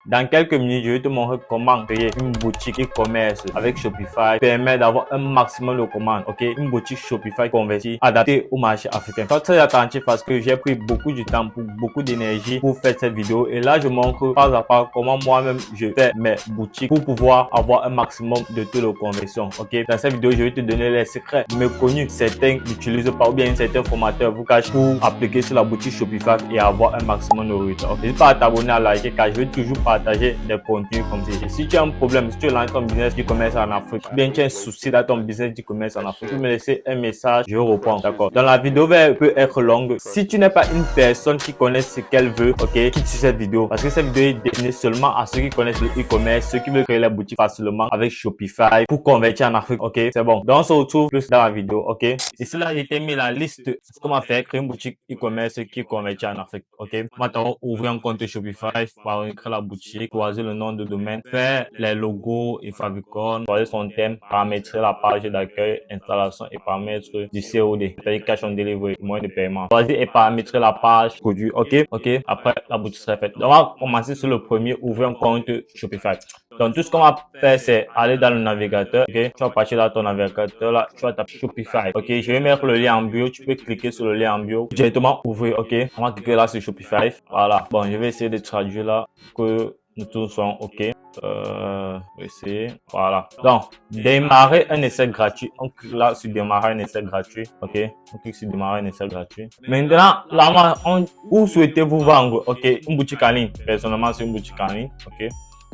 Dans quelques minutes, je vais te montrer comment créer une boutique e-commerce avec Shopify. Permet d'avoir un maximum de commandes, ok? Une boutique Shopify convertie, adaptée au marché africain. Sois très attentif parce que j'ai pris beaucoup de temps, beaucoup d'énergie pour faire cette vidéo. Et là, je montre pas à pas comment moi-même je fais mes boutiques pour pouvoir avoir un maximum de taux de conversion, ok? Dans cette vidéo, je vais te donner les secrets méconnus. Certains n'utilisent pas ou bien certains formateurs vous cachent pour appliquer sur la boutique Shopify et avoir un maximum de résultats. N'hésite pas à t'abonner, à liker car je vais toujours partager des contenus comme ça. Si tu as un problème, si tu lances ton business d'e-commerce en Afrique, ou bien tu as un souci dans ton business d'e-commerce en Afrique, tu peux me laisser un message, je réponds, d'accord? Dans la vidéo peut être longue. Si tu n'es pas une personne qui connaît ce qu'elle veut, ok, quitte sur cette vidéo parce que cette vidéo est destinée seulement à ceux qui connaissent le e-commerce, ceux qui veulent créer la boutique facilement avec Shopify pour convertir en Afrique, ok? C'est bon. Donc on se retrouve plus dans la vidéo, ok? Ici là, j'ai mis la liste de comment faire créer une boutique e-commerce qui convertit en Afrique, ok? Maintenant, ouvrir un compte Shopify, par créer la boutique, choisir le nom de domaine, faire les logos et favicon, choisir son thème, paramétrer la page d'accueil, installation et paramètres du COD, c'est-à-dire cash on delivery, moyen de paiement. Choisir et paramétrer la page produit, ok? Ok? Après, la boutique sera faite. Donc, on va commencer sur le premier, ouvrir un compte Shopify. Donc, tout ce qu'on va faire, c'est aller dans le navigateur, ok? Tu vas partir dans ton navigateur, là, tu vas taper Shopify, ok? Je vais mettre le lien en bio, tu peux cliquer sur le lien en bio, directement ouvrir, ok? On va cliquer là sur Shopify, voilà. Bon, je vais essayer de traduire là, que nous tous sommes ok. Essayer, voilà. Donc, démarrer un essai gratuit. On clique là sur démarrer un essai gratuit, ok? On clique sur démarrer un essai gratuit. Maintenant, là, où souhaitez-vous vendre, ok? Une boutique en ligne. Personnellement, c'est une boutique en ligne, ok?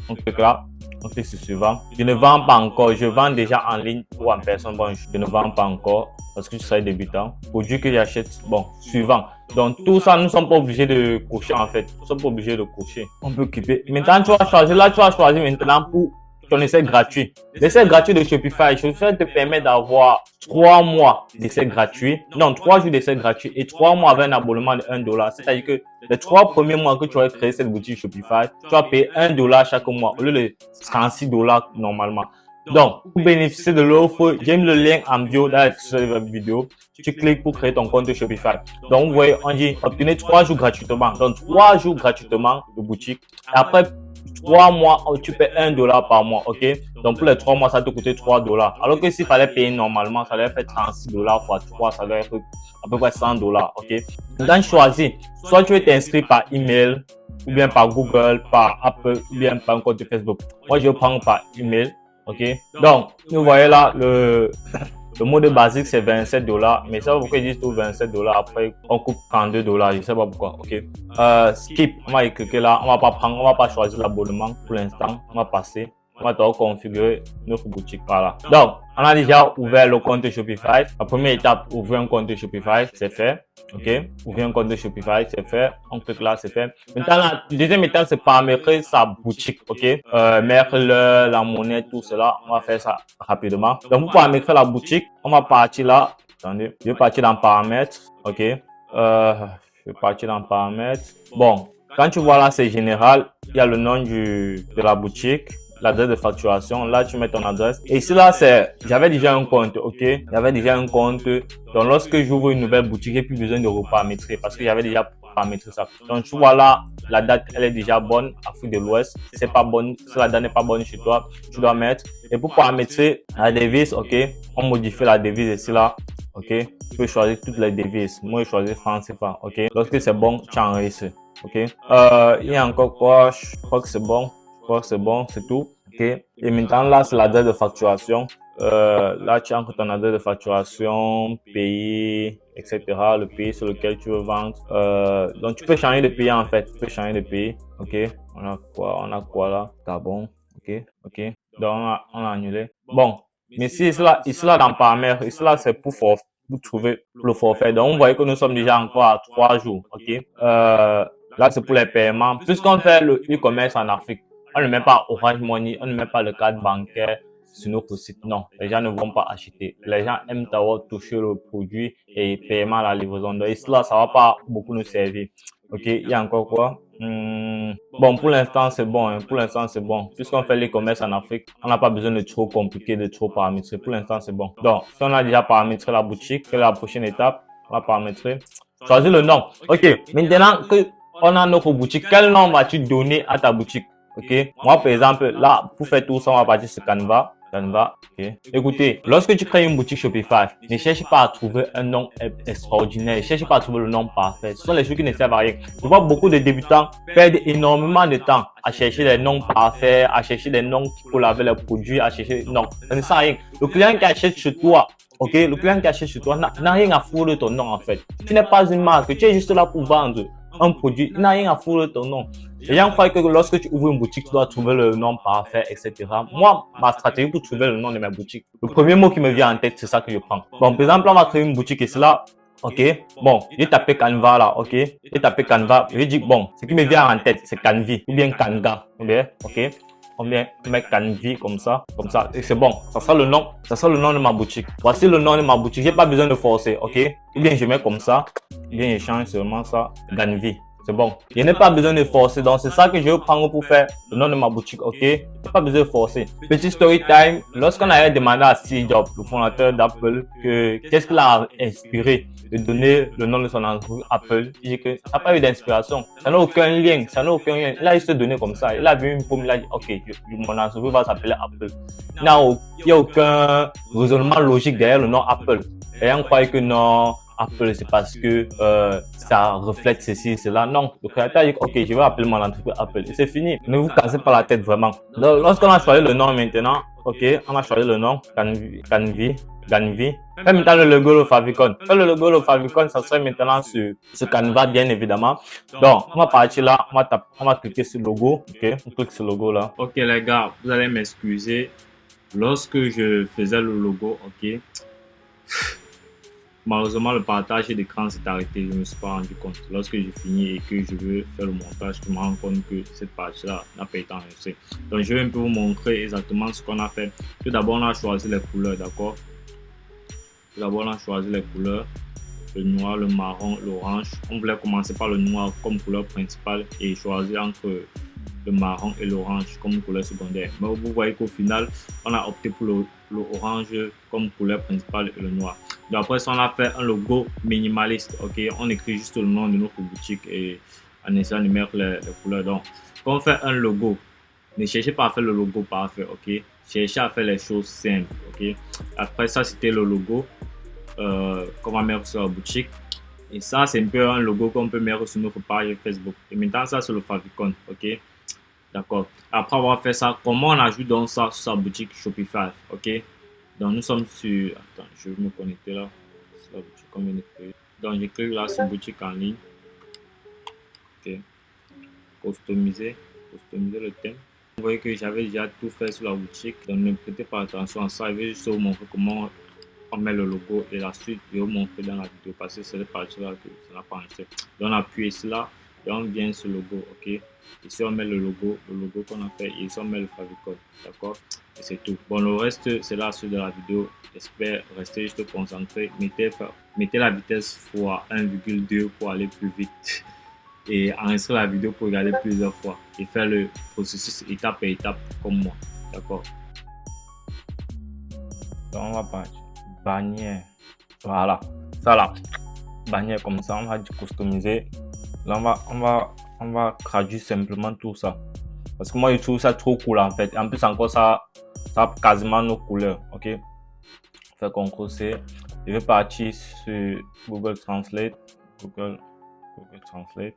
On clique là, on clique sur suivant. Je ne vends pas encore, je vends déjà en ligne ou en personne. Bon, je ne vends pas encore parce que je serai débutant. Produit que j'achète, bon, suivant. Donc tout ça, nous ne sommes pas obligés de cocher en fait. Nous ne sommes pas obligés de cocher. On peut cliquer. Maintenant, tu vas choisir, là, tu vas choisir maintenant pour ton essai gratuit. L'essai gratuit de Shopify, Shopify te permet d'avoir 3 mois d'essai gratuit. Non, 3 jours d'essai gratuit et 3 mois avec un abonnement de $1. C'est-à-dire que les 3 premiers mois que tu vas créer cette boutique Shopify, tu vas payer $1 chaque mois au lieu de $36 normalement. Donc, pour bénéficier de l'offre, j'ai mis le lien en bio dans la description de la vidéo. Tu cliques pour créer ton compte Shopify. Donc, vous voyez, on dit obtenez 3 jours gratuitement. Donc, 3 jours gratuitement de boutique. Et après 3 mois, tu paies $1 par mois, ok? Donc, pour les 3 mois, ça te coûtait $3. Alors que s'il fallait payer normalement, ça allait faire $36 fois 3, ça allait être à peu près $100, ok? Maintenant, choisis. Soit tu veux t'inscrire par email, ou bien par Google, par Apple, ou bien par un compte Facebook. Moi, je vais prendre par email, ok? Donc, vous voyez là, le mot de basique, c'est $27. Mais ça, pourquoi ils disent tout $27? Après, on coupe $32. Je sais pas pourquoi. Ok. Skip. On va y cliquer là. On va pas choisir l'abonnement pour l'instant. On va passer. On va d'abord configurer notre boutique. Voilà. Donc, on a déjà ouvert le compte Shopify. La première étape, ouvrir un compte Shopify, c'est fait. Ok. Ouvrir un compte Shopify, c'est fait. On clique là, c'est fait. Maintenant, la deuxième étape, c'est paramétrer sa boutique. Ok. Mettre la monnaie, tout cela. On va faire ça rapidement. Donc, pour paramétrer la boutique, on va partir là. Attendez. Je vais partir dans paramètres. Ok. Je vais partir dans paramètres. Bon. Quand tu vois là, c'est général. Il y a le nom de la boutique, l'adresse de facturation. Là, tu mets ton adresse. Et ici, là, j'avais déjà un compte, ok? J'avais déjà un compte. Donc, lorsque j'ouvre une nouvelle boutique, j'ai plus besoin de reparamétrer parce que j'avais déjà paramétré ça. Donc, tu vois là, la date, elle est déjà bonne, Afrique de l'Ouest. Si c'est pas bonne, si la date n'est pas bonne chez toi, tu dois mettre. Et pour paramétrer la devise, ok? On modifie la devise ici, là. Ok? Tu peux choisir toutes les devises. Moi, je choisis France CFA, ok? Lorsque c'est bon, tu enregistres. Ok, il y a encore quoi? Je crois que c'est bon. Je crois que c'est bon, c'est tout. Ok, et maintenant là, c'est l'adresse de facturation. Là, tu entres ton adresse de facturation, pays, etc. Le pays sur lequel tu veux vendre. Donc, tu peux changer de pays en fait. Tu peux changer de pays. Ok, on a quoi? On a quoi là? Gabon. Ok, ok. Donc, on a annulé. Bon, mais si ici là dans paramètres, ici là, c'est pour trouver le forfait. Donc, vous voyez que nous sommes déjà encore à 3 jours. Ok, là, c'est pour les paiements. Puisqu'on fait le e-commerce en Afrique, on ne met pas Orange Money, on ne met pas le carte bancaire sur notre site. Non, les gens ne vont pas acheter. Les gens aiment avoir touché le produit et paiement à la livraison. Donc, cela, ça va pas beaucoup nous servir. Ok, il y a encore quoi? Bon, pour l'instant, c'est bon. Hein. Pour l'instant, c'est bon. Puisqu'on fait l'e-commerce en Afrique, on n'a pas besoin de trop compliquer, de trop paramétrer. Pour l'instant, c'est bon. Donc, si on a déjà paramétré la boutique, quelle est la prochaine étape? On va paramétrer. Choisis le nom. Ok, maintenant que on a notre boutique, quel nom vas-tu donner à ta boutique? Ok, moi par exemple, là, pour faire tout ça, on va partir sur Canva. Canva, ok. Écoutez, lorsque tu crées une boutique Shopify, ne cherche pas à trouver un nom extraordinaire, ne cherche pas à trouver le nom parfait. Ce sont les choses qui ne servent à rien. Je vois beaucoup de débutants perdre énormément de temps à chercher des noms parfaits, à chercher des noms qui collent avec les produits, à chercher. Non, ça ne sert à rien. Le client qui achète chez toi, ok, le client qui achète chez toi n'a rien à foutre de ton nom en fait. Tu n'es pas une marque, tu es juste là pour vendre un produit, il n'a rien à foutre de ton nom. Les gens croient que lorsque tu ouvres une boutique, tu dois trouver le nom parfait, etc. Moi, ma stratégie pour trouver le nom de ma boutique, le premier mot qui me vient en tête, c'est ça que je prends. Bon, par exemple, on va créer une boutique et cela. Ok, bon, j'ai tapé Canva là, ok, j'ai tapé Canva, je dis bon, ce qui me vient en tête, c'est Canvi, ou bien Kanga, ou bien, ok, on vient mettre Canvi comme ça, et c'est bon, ça sera le nom de ma boutique. Voici le nom de ma boutique, j'ai pas besoin de forcer, ok, ou bien je mets comme ça, ou bien je change seulement ça, Canvi. C'est bon. Je n'ai pas besoin de forcer. Donc, c'est ça que je vais prendre pour faire le nom de ma boutique. OK? Je n'ai pas besoin de forcer. Petit story time. Lorsqu'on avait demandé à Steve Jobs, le fondateur d'Apple, qu'est-ce qu'il a inspiré de donner le nom de son entreprise Apple, il dit que ça n'a pas eu d'inspiration. Ça n'a aucun lien. Ça n'a aucun lien. Il a juste donné comme ça. Il a vu une pomme. Il a dit, OK, mon entreprise va s'appeler Apple. Il n'y a aucun raisonnement logique derrière le nom Apple. Et on croit que non. Apple, c'est parce que ça reflète ceci, cela. Non, le créateur dit, ok, je vais appeler mon entreprise Apple. Et c'est fini. Ne vous cassez pas la tête vraiment. Donc, lorsqu'on a choisi le nom maintenant, ok, on a choisi le nom, Canvi. Fais maintenant le logo de Favicon. Fais le logo de Favicon, ça serait maintenant sur Canva, bien évidemment. Donc, on va partir là, on va cliquer sur le logo. Ok, on clique sur le logo là. Ok, les gars, vous allez m'excuser. Lorsque je faisais le logo, ok, malheureusement, le partage d'écran s'est arrêté. Je ne me suis pas rendu compte. Lorsque j'ai fini et que je veux faire le montage, je me rends compte que cette partie-là n'a pas été enregistrée. Donc, je vais un peu vous montrer exactement ce qu'on a fait. Tout d'abord, on a choisi les couleurs, d'accord? Tout d'abord, on a choisi les couleurs. Le noir, le marron, l'orange. On voulait commencer par le noir comme couleur principale et choisir entre le marron et l'orange comme couleur secondaire. Mais vous voyez qu'au final, on a opté pour l'orange comme couleur principale et le noir. Donc après ça, on a fait un logo minimaliste. Ok, on écrit juste le nom de notre boutique et en essayant de mettre les couleurs. Donc, quand on fait un logo, ne cherchez pas à faire le logo parfait. Ok, cherchez à faire les choses simples. Ok, après ça, c'était le logo qu'on va mettre sur la boutique. Et ça, c'est un peu un logo qu'on peut mettre sur notre page Facebook. Et maintenant, ça, c'est le favicon. Ok. D'accord. Après avoir fait ça, comment on ajoute donc ça sur sa boutique Shopify? Ok. Donc nous sommes sur. Attends, je vais me connecter là. Sur la boutique qu'on vient de créer. Donc je clique là sur boutique en ligne. Ok. Customiser. Customiser le thème. Vous voyez que j'avais déjà tout fait sur la boutique. Donc ne prêtez pas attention à ça. Je vais juste vous montrer comment on met le logo et la suite. Je vais vous montrer dans la vidéo parce que c'est cette partie là que ça n'a pas enregistré. Donc on appuie ici là. Et on vient sur le logo, ok. Ici on met le logo qu'on a fait. Et ici on met le favicon, d'accord. Et c'est tout. Bon, le reste c'est la suite de la vidéo. J'espère rester juste concentré. Mettez la vitesse fois 1,2 pour aller plus vite. Et enregistrer la vidéo pour regarder plusieurs fois. Et faire le processus étape par étape comme moi, d'accord. Donc on va partir. Bannière. Voilà. Ça là. Bannière comme ça. On va customiser. Là, on va traduire simplement tout ça. Parce que moi, je trouve ça trop cool en fait. En plus, encore, ça a quasiment nos couleurs. Ok. Fait CTRL C. Je vais partir sur Google Translate. Google Translate.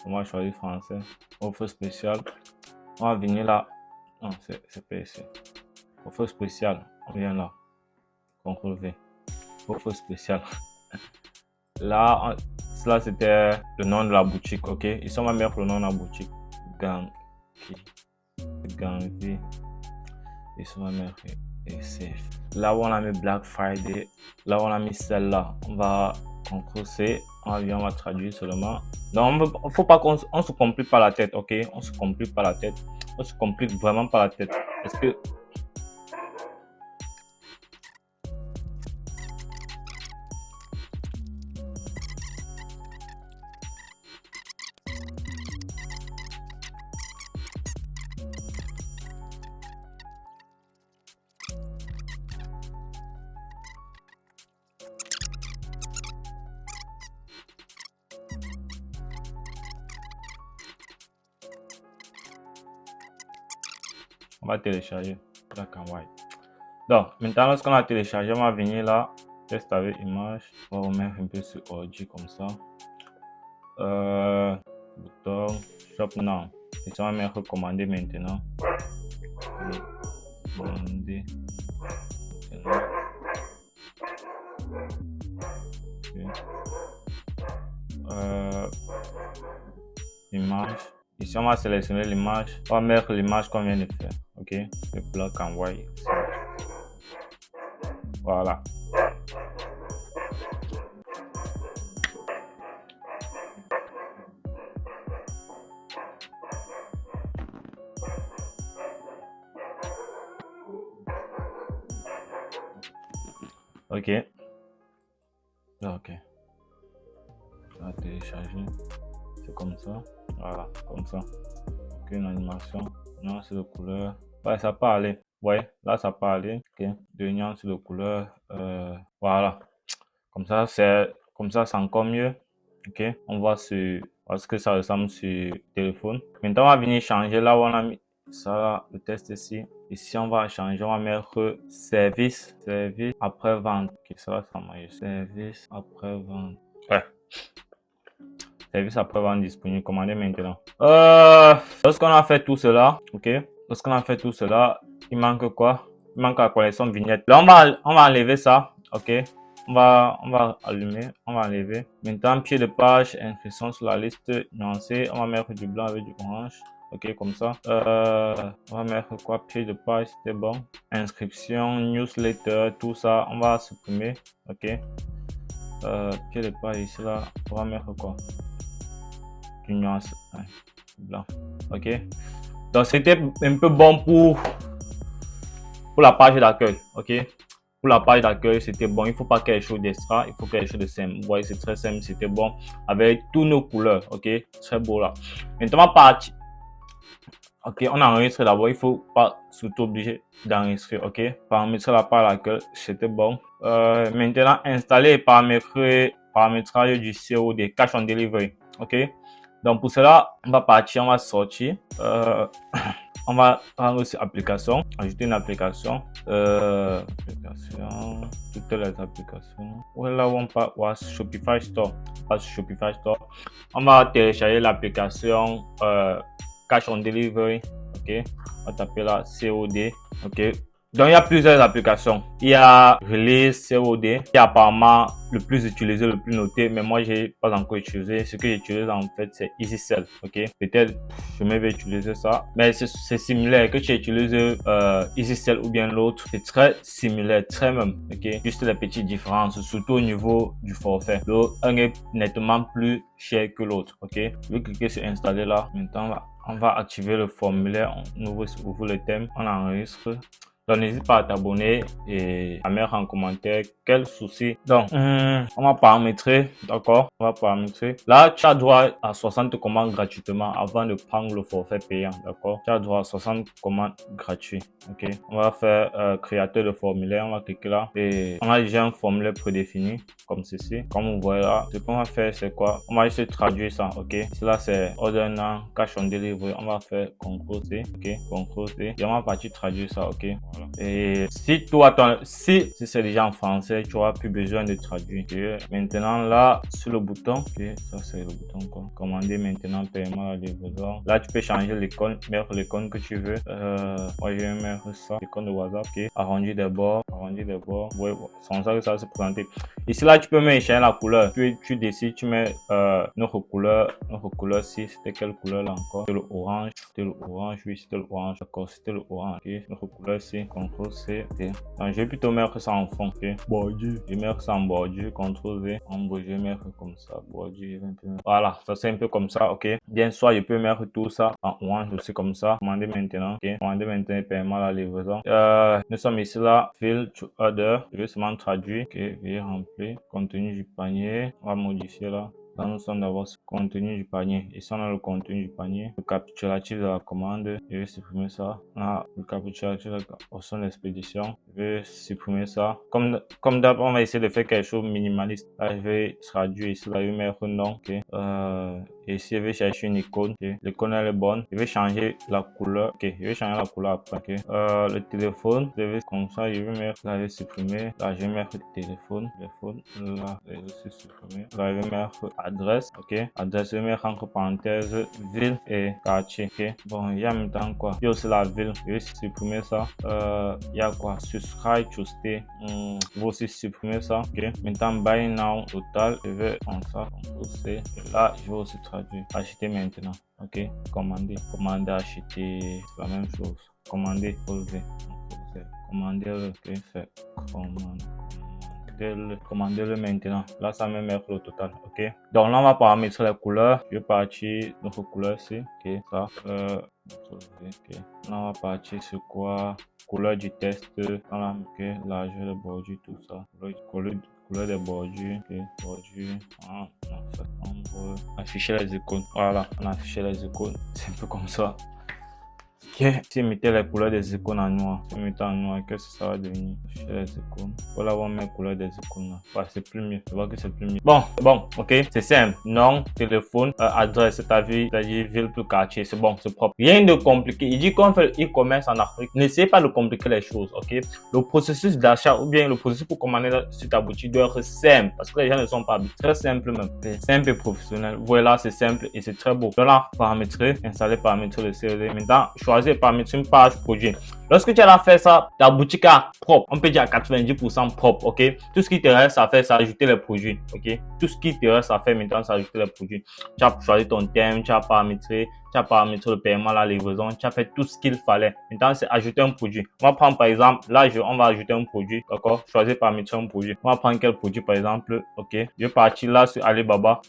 On va choisir français. Offre spéciale. On va venir là. Non, c'est pas ici. Offre spéciale. On vient là. CTRL V. Offre spéciale. Là, cela c'était le nom de la boutique, ok. Ici on va mettre le nom de la boutique. Ganvi. Ici on va mettre SF. Là où on a mis Black Friday, là où on a mis celle-là, on va CTRL-C, on va traduire seulement. Donc faut pas qu'on se complique pas la tête, ok. On se complique pas la tête. On se complique vraiment pas la tête. Parce que On va télécharger Black and White. Donc, maintenant, lorsqu'on a téléchargé, on va venir là, test avec image. On va remettre un peu sur ordi comme ça. Bouton, shop now. Et ça va me recommander maintenant. Recommander maintenant. Okay. Image. Ici, on va sélectionner l'image. On va mettre l'image qu'on vient de faire. Ok, le Black and White. Voilà. Ok. Ok. On va télécharger. C'est comme ça. Voilà, comme ça. Ok, une animation. Non, c'est de couleur. Ouais, ça peut aller. Ouais, là, ça peut aller. Ok. De nuances de couleur. Voilà. Comme ça, c'est encore mieux. Ok. On voit ce que ça ressemble sur téléphone. Maintenant, on va venir changer là où on a mis ça, là, le test ici. Ici, on va changer. On va mettre service après vente. Ok, ça va marcher. Service après vente. Ouais. Service après vente disponible. Commander maintenant. Lorsqu'on a fait tout cela, ok. Lorsqu'on a fait tout cela, il manque quoi? Il manque la collection vignette. Là, on va enlever ça, ok. On va allumer, on va enlever. Maintenant, pied de page, inscription sur la liste nuancée. On va mettre du blanc avec du orange. Ok, comme ça. On va mettre quoi? Pied de page, c'était bon. Inscription, newsletter, tout ça, on va supprimer. Ok. Pied de page ici là, on va mettre quoi? Du nuance, ouais, blanc. Ok. Donc c'était un peu bon pour la page d'accueil. Ok. Pour la page d'accueil, c'était bon. Il faut pas quelque chose d'extra. Il faut quelque chose de simple. Vous voyez, c'est très simple. C'était bon. Avec toutes nos couleurs. Ok. Très beau là. Maintenant, partie. Ok. On enregistre d'abord. Il faut pas surtout obligé d'enregistrer. Ok. Paramétrer la page d'accueil. C'était bon. Maintenant, installer et paramétrage du COD. Cache on delivery. Ok. Donc, pour cela, on va partir. On va sortir. On va prendre aussi application, ajouter une application, toutes les applications. Là où on part, Shopify Store, Shopify Store. On va télécharger l'application Cash on Delivery, ok. On va taper là COD, ok. Donc il y a plusieurs applications. Il y a Release COD, qui est apparemment le plus utilisé, le plus noté, mais moi j'ai pas encore utilisé. Ce que j'utilise en fait c'est EasySell, ok. Peut-être je vais utiliser ça, mais c'est similaire que tu utilises EasySell ou bien l'autre, c'est très similaire, très même, ok. Juste les petites différences, surtout au niveau du forfait. Un est nettement plus cher que l'autre, ok. Je vais cliquer sur installer là. Maintenant on va activer le formulaire, on ouvre le thème, on enregistre. Donc, n'hésite pas à t'abonner et à mettre en commentaire quel souci. Donc, on va paramétrer, d'accord? On va paramétrer. Là, tu as droit à 60 commandes gratuitement avant de prendre le forfait payant, d'accord? Tu as droit à 60 commandes gratuites, ok? On va faire créateur de formulaire, on va cliquer là et on a déjà un formulaire prédéfini comme ceci. Comme vous voyez là, ce qu'on va faire, c'est quoi? On va juste traduire ça, ok? Cela, c'est order now, cash on delivery. On va faire CTRL-C, ok? CTRL-C et on va partir traduire ça, ok? Voilà. Et si toi, si c'est déjà en français, tu n'auras plus besoin de traduire. Okay. Maintenant, là, sur le bouton, ok, ça c'est le bouton quoi. Commander maintenant paiement à la livraison. Là, tu peux changer l'icône, mettre l'icône que tu veux. Moi, je vais mettre ça, l'icône de WhatsApp, ok. Arrondi des bords, ouais, sans ça que ça va se présenter. Ici, là, tu peux même changer la couleur. Tu décides, tu mets notre couleur, si c'était quelle couleur là encore? C'était le orange, oui, c'était le orange, d'accord, c'était le orange, ok. Notre couleur c'est CTRL-C, ok. Donc, je vais plutôt mettre ça en fond, ok. Bordure, je vais mettre ça en bordure, CTRL-V, je vais mettre comme ça, bordure, voilà, ça c'est un peu comme ça, ok. Bien sûr, je peux mettre tout ça en orange aussi comme ça. Commander maintenant, ok. Commander maintenant, paiement à la livraison. Nous sommes ici là, fill to order, je vais seulement traduire, ok, veuillez remplir, contenu du panier, on va modifier là. Là, nous sommes d'abord sur le contenu du panier. Ici, on a le contenu du panier. Le capitulatif de la commande. Je vais supprimer ça. On a le capitulatif de la option d'expédition. Je vais supprimer ça. Comme d'hab, on va essayer de faire quelque chose de minimaliste. Là, je vais traduire ici. Là, je vais mettre nom. Ok. Et ici, je vais chercher une icône. Okay. L'icône, elle est bonne. Je vais changer la couleur. Ok, je vais changer la couleur après. Okay. Le téléphone, je vais comme ça, je vais mettre, là, je vais supprimer. Là, je vais mettre téléphone. Là, je vais aussi supprimer. Là, je vais mettre adresse. Ok, adresse, je vais mettre entre parenthèses ville et quartier. Ok, bon, il y a en même temps quoi. Il y a aussi la ville. Je vais supprimer ça. Il y a quoi? Subscribe to stay. Je vais aussi supprimer ça. Ok, maintenant, buy now total. Je vais prendre ça. C. Et là, je vais aussi traduire. Acheter maintenant. Ok, commander. Commander, acheter. C'est la même chose. Commander, relever. Commander, ok, fait. Commander-le maintenant. Là, ça me met le total. Ok. Donc là, on va paramétrer les couleurs. Je vais partir notre couleur ici. Ok, ça. Ok. Là, on va partir sur quoi? Couleur du test. Voilà, ok. Largeur de bordure, tout ça. Couleur des bordures. Ok, bordure. Ah, non, ça semble. Afficher les icônes. Voilà, on a affiché les icônes. C'est un peu comme ça. Ok, si je mettais les couleurs des icônes en noir, si je mettais en noir, qu'est-ce que ça va devenir? Chez les icônes. Voilà, voir mes couleurs des icônes là. Ouais, c'est plus mieux. Je vois que c'est plus mieux. Bon, ok, c'est simple. Nom, téléphone, adresse, c'est-à-dire ville plus quartier. C'est bon, c'est propre. Rien de compliqué. Il dit qu'on fait le e-commerce en Afrique. N'essayez pas de compliquer les choses, ok? Le processus d'achat ou bien le processus pour commander sur ta boutique doit être simple parce que les gens ne sont pas habitués. Très simple même. Simple et professionnel. Voilà, c'est simple et c'est très beau. Voilà, paramétrer, installer, paramétrer le CRD. Maintenant, choisir paramétrer une page produit. Lorsque tu as fait ça, ta boutique est propre. On peut dire à 90% propre, ok? Tout ce qui te reste à faire, c'est ajouter les produits, ok? Tout ce qui te reste à faire maintenant, c'est ajouter les produits. Tu as choisi ton thème, tu as paramétré le paiement, la livraison, tu as fait tout ce qu'il fallait. Maintenant, c'est ajouter un produit. On va prendre par exemple, là, on va ajouter un produit, d'accord? Choisir paramétrer un produit. On va prendre quel produit par exemple, ok? Je vais partir là sur Alibaba,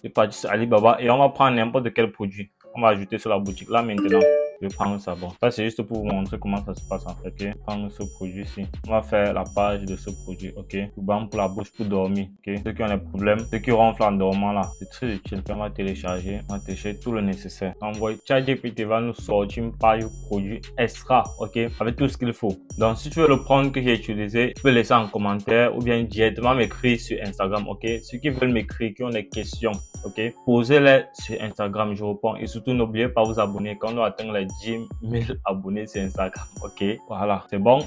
et on va prendre n'importe quel produit. On va ajouter sur la boutique là maintenant. Je vais prendre ça. Bon, ça c'est juste pour vous montrer comment ça se passe en fait. Ok, prendre ce produit ici. On va faire la page de ce produit. Ok, ruban pour la bouche pour dormir. Ok, ceux qui ont des problèmes, ceux qui ronflent en dormant là, c'est très utile. On va télécharger tout le nécessaire. Envoyer ChatGPT va nous sortir une page produit extra. Ok, avec tout ce qu'il faut. Donc, si tu veux le prendre que j'ai utilisé, tu peux laisser en commentaire ou bien directement m'écrire sur Instagram. Ok, ceux qui veulent m'écrire, qui ont des questions, ok, posez-les sur Instagram, je réponds. Et surtout, n'oubliez pas de vous abonner quand on doit atteindre les 10 000 abonnés sur Instagram. Ok, voilà, c'est bon.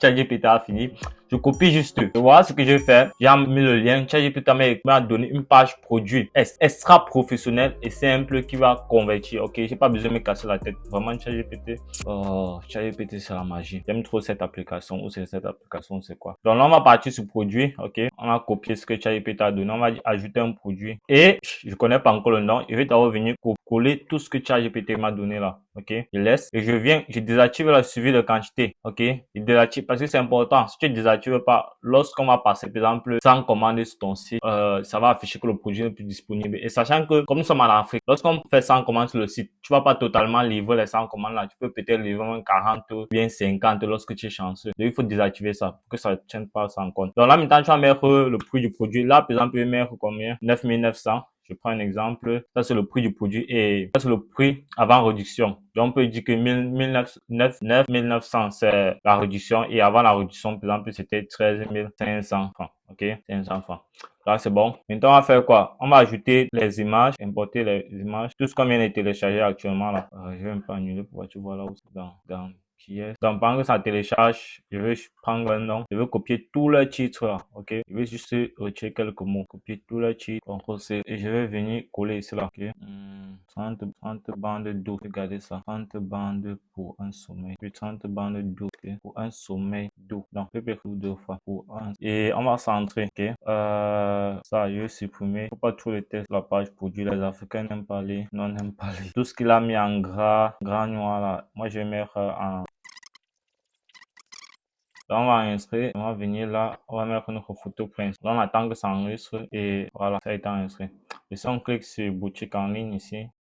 ChatGPT a fini. Je copie juste. Voilà ce que je vais faire. J'ai mis le lien. ChatGPT m'a donné une page produit extra professionnelle et simple qui va convertir. Ok, j'ai pas besoin de me casser la tête. Vraiment, ChatGPT. Oh, ChatGPT, c'est la magie. J'aime trop cette application. Ou c'est cette application, c'est quoi? Donc là, on va partir sur produit. Ok, on va copier ce que ChatGPT a donné. On va ajouter un produit. Et je connais pas encore le nom. Je vais d'abord venir coller tout ce que ChatGPT m'a donné là. Ok, je laisse et je désactive le suivi de quantité. Ok, je désactive parce que c'est important. Si tu ne désactives pas, lorsqu'on va passer par exemple 100 commandes sur ton site, ça va afficher que le produit n'est plus disponible. Et sachant que comme nous sommes en Afrique, lorsqu'on fait 100 commandes sur le site, tu vas pas totalement livrer les 100 commandes là. Tu peux peut-être livrer 40 ou bien 50 lorsque tu es chanceux. Donc il faut désactiver ça pour que ça ne tienne pas ça en compte. Donc là maintenant tu vas mettre le prix du produit. Là par exemple je vais mettre combien? 9900. Je prends un exemple. Ça, c'est le prix du produit et ça, c'est le prix avant réduction. Donc, on peut dire que 1900, c'est la réduction et avant la réduction, par exemple, c'était 13 500 francs. OK? 500 francs. Là, c'est bon. Maintenant, on va faire quoi? On va ajouter les images, importer les images. Tout ce qu'on vient de télécharger actuellement, là. Je vais un peu annuler pour que tu vois là où c'est dans PS. Donc, pendant que ça télécharge, je vais prendre un nom. Je vais copier tout le titre là. Ok. Je vais juste retirer quelques mots. Copier tout le titre. CTRL-C. Et je vais venir coller ici là. Ok. 30 bandes d'eau. Regardez ça. 30 bandes pour un sommeil. Puis 30 bandes d'eau. Okay. Pour un sommeil d'eau. Donc, je peux faire 2 fois. Pour un. Et on va centrer. Ok. Ça, je vais supprimer. Faut pas tous les tests. La page produit. Les Africains n'aiment pas les. Non, n'aiment pas les. Tout ce qu'il a mis en gras noir là. Moi, je vais mettre en. Là, on va enregistrer, on va venir là, on va mettre notre photo prince. Là, on attend que ça enregistre et voilà, ça a été enregistré. Et si on clique sur boutique en ligne ici,